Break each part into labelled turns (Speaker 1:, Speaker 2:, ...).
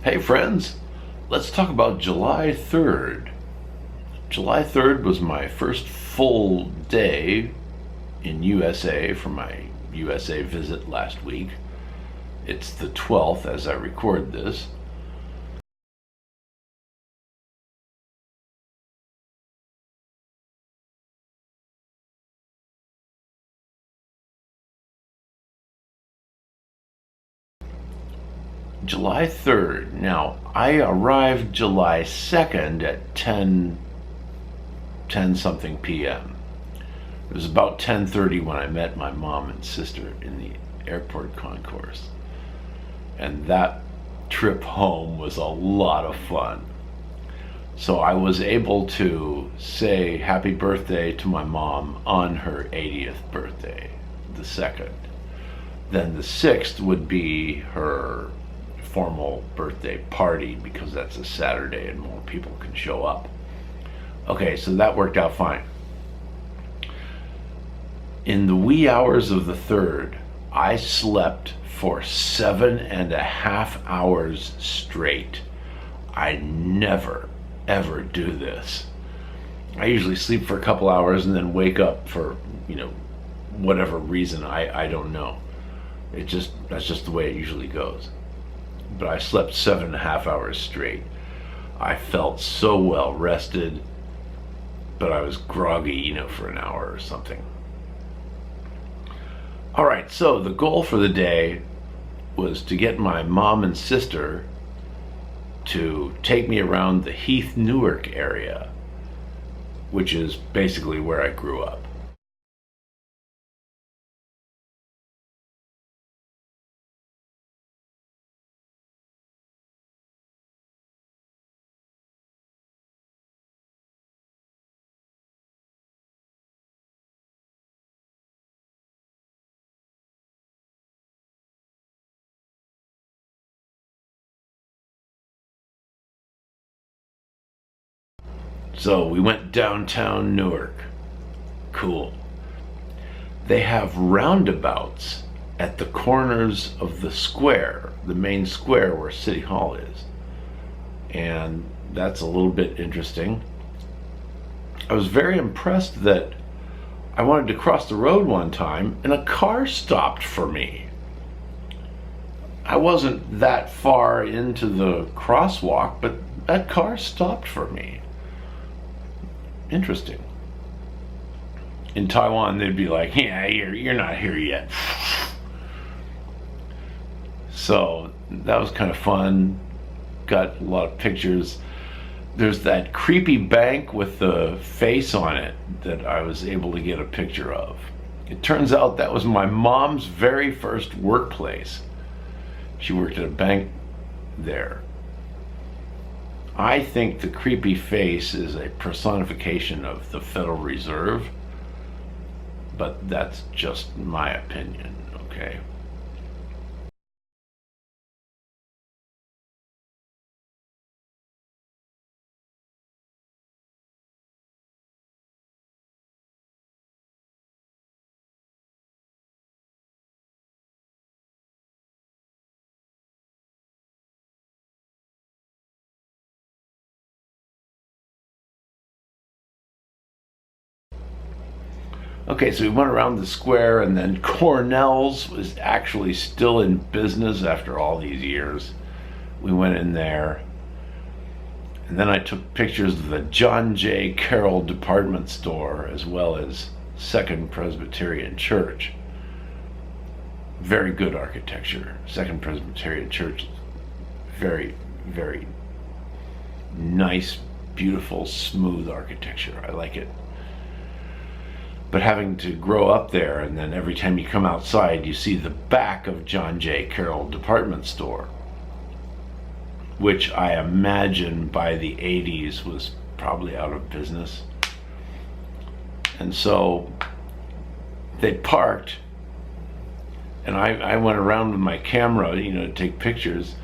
Speaker 1: Hey friends, let's talk about July 3rd. July 3rd was my first full day in USA for my USA visit last week. It's the 12th as I record this. July 3rd. Now, I arrived July 2nd at 10 something p.m. It was about 10:30 when I met my mom and sister in the airport concourse. And that trip home was a lot of fun. So I was able to say happy birthday to my mom on her 80th birthday, the 2nd. Then the 6th would be her formal birthday party because that's a Saturday and more people can show up. Okay, so that worked out fine. In the wee hours of the 3rd, I slept for 7.5 hours straight. I never, ever do this. I usually sleep for a couple hours and then wake up for, whatever reason, I don't know. That's just the way it usually goes. But I slept 7.5 hours straight. I felt so well rested, but I was groggy, for an hour or something. All right, so the goal for the day was to get my mom and sister to take me around the Heath, Newark area, which is basically where I grew up. So we went downtown Newark. Cool. They have roundabouts at the corners of the square, the main square where City Hall is. And that's a little bit interesting. I was very impressed that I wanted to cross the road one time and a car stopped for me. I wasn't that far into the crosswalk, but that car stopped for me. Interesting. In Taiwan, they'd be like, yeah, you're not here yet. So that was kind of fun. Got a lot of pictures. There's that creepy bank with the face on it that I was able to get a picture of. It turns out that was my mom's very first workplace. She worked at a bank there. I think the creepy face is a personification of the Federal Reserve, but that's just my opinion, okay? Okay, so we went around the square, and then Cornell's was actually still in business after all these years. We went in there, and then I took pictures of the John J. Carroll department store as well as Second Presbyterian Church. Very good architecture. Second Presbyterian Church, very, very nice, beautiful, smooth architecture. I like it. But having to grow up there, and then every time you come outside, you see the back of John J. Carroll department store, which I imagine by the 80s was probably out of business. And so they parked, and I went around with my camera, to take pictures.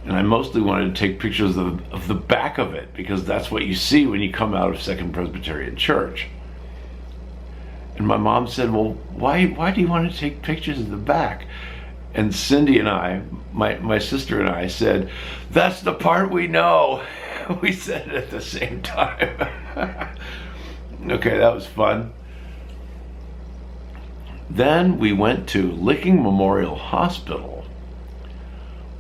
Speaker 1: And I mostly wanted to take pictures of the back of it, because that's what you see when you come out of Second Presbyterian Church. And my mom said, well, why do you want to take pictures of the back? And Cindy and I, my sister and I said, "That's the part we know." We said it at the same time. Okay, that was fun. Then we went to Licking Memorial Hospital,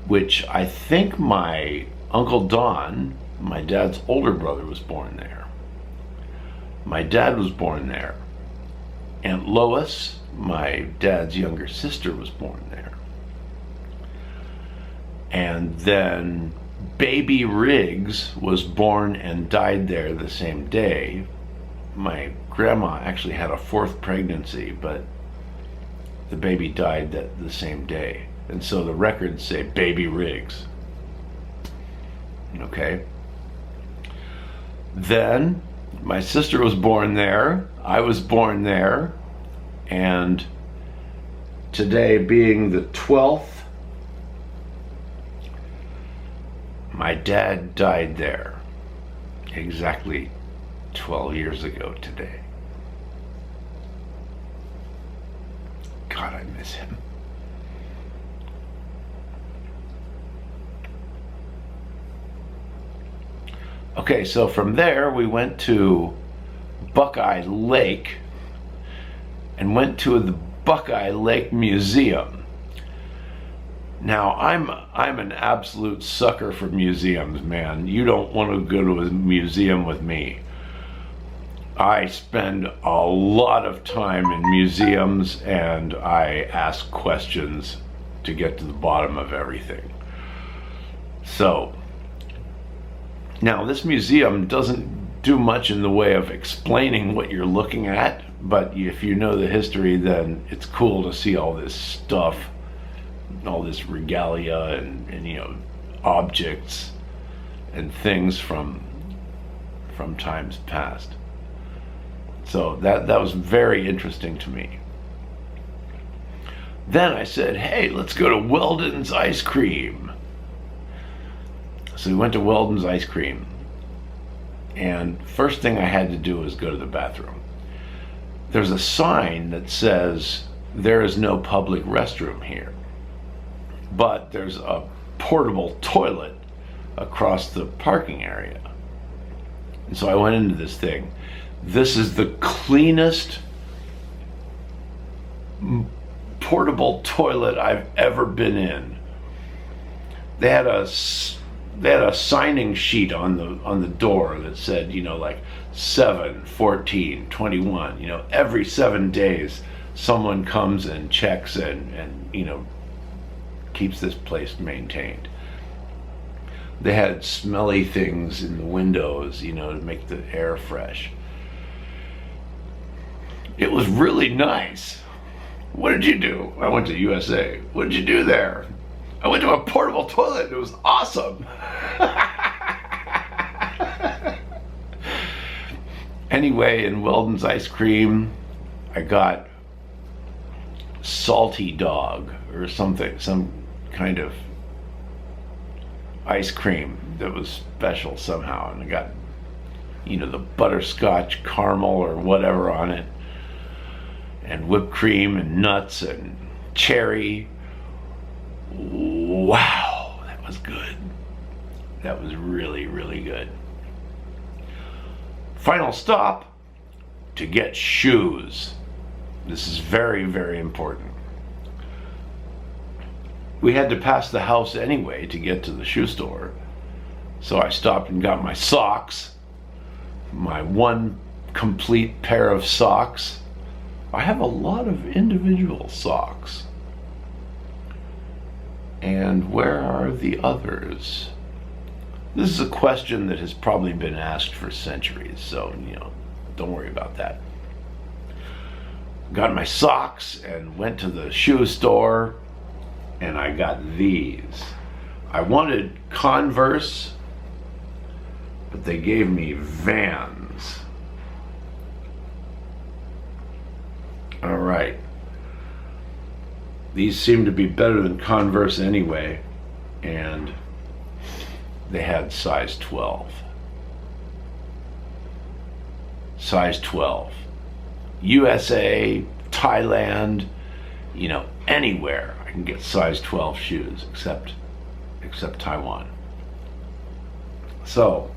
Speaker 1: which I think my Uncle Don, my dad's older brother, was born there. My dad was born there. Aunt Lois, my dad's younger sister, was born there. And then baby Riggs was born and died there the same day. My grandma actually had a fourth pregnancy, but the baby died the same day. And so the records say baby Riggs. Okay. Then my sister was born there. I was born there. And today being the 12th, my dad died there exactly 12 years ago today. God, I miss him. Okay, so from there we went to Buckeye Lake and went to the Buckeye Lake Museum. Now, I'm an absolute sucker for museums, man. You don't want to go to a museum with me. I spend a lot of time in museums and I ask questions to get to the bottom of everything. So, now this museum doesn't do much in the way of explaining what you're looking at, but if you know the history, then it's cool to see all this stuff, all this regalia and you know, objects and things from times past. So that was very interesting to me. Then I said, hey, let's go to Weldon's Ice Cream. So we went to Weldon's Ice Cream. And first thing I had to do was go to the bathroom. There's a sign that says, there is no public restroom here. But there's a portable toilet across the parking area. And so I went into this thing. This is the cleanest portable toilet I've ever been in. They had a signing sheet on the door that said, you know, like 7, 14, 21. You know, every 7 days someone comes and checks and you know, keeps this place maintained. They had smelly things in the windows, you know, to make the air fresh. It was really nice. What did you do? I went to USA. What did you do there? I went to a portable toilet. It was awesome. Anyway, in Weldon's Ice Cream, I got salty dog or something, some kind of ice cream that was special somehow. And I got, you know, the butterscotch caramel or whatever on it, and whipped cream and nuts and cherry. Wow, that was good. That was really, really good. Final stop, to get shoes. This is very, very important. We had to pass the house anyway to get to the shoe store. So I stopped and got my socks, my one complete pair of socks. I have a lot of individual socks. And where are the others? This is a question that has probably been asked for centuries, so, you know, don't worry about that. Got my socks and went to the shoe store, and I got these. I wanted Converse, but they gave me Vans. All right. These seem to be better than Converse anyway, and they had size 12. Size 12. USA, Thailand, you know, anywhere. I can get size 12 shoes, except Taiwan. So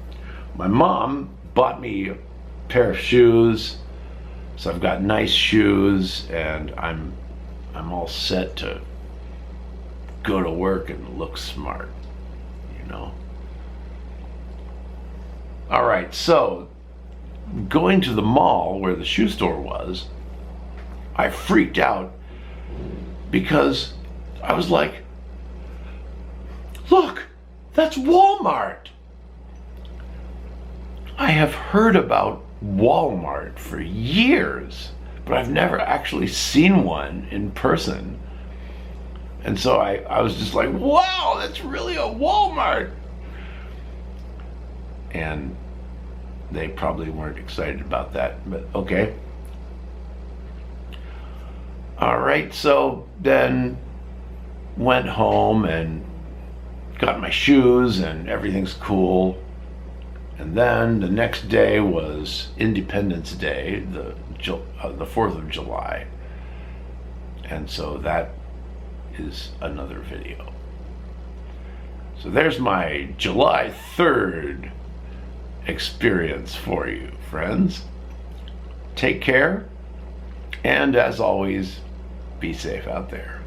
Speaker 1: my mom bought me a pair of shoes, so I've got nice shoes, and I'm all set to go to work and look smart, you know. All right, so going to the mall where the shoe store was, I freaked out because I was like, look, that's Walmart. I have heard about Walmart for years, but I've never actually seen one in person. And so I was just like, wow, that's really a Walmart. And they probably weren't excited about that, but okay. All right, so then went home and got my shoes and everything's cool. And then the next day was Independence Day, the 4th of July. And so that is another video. So there's my July 3rd experience for you, friends. Take care, and as always, be safe out there.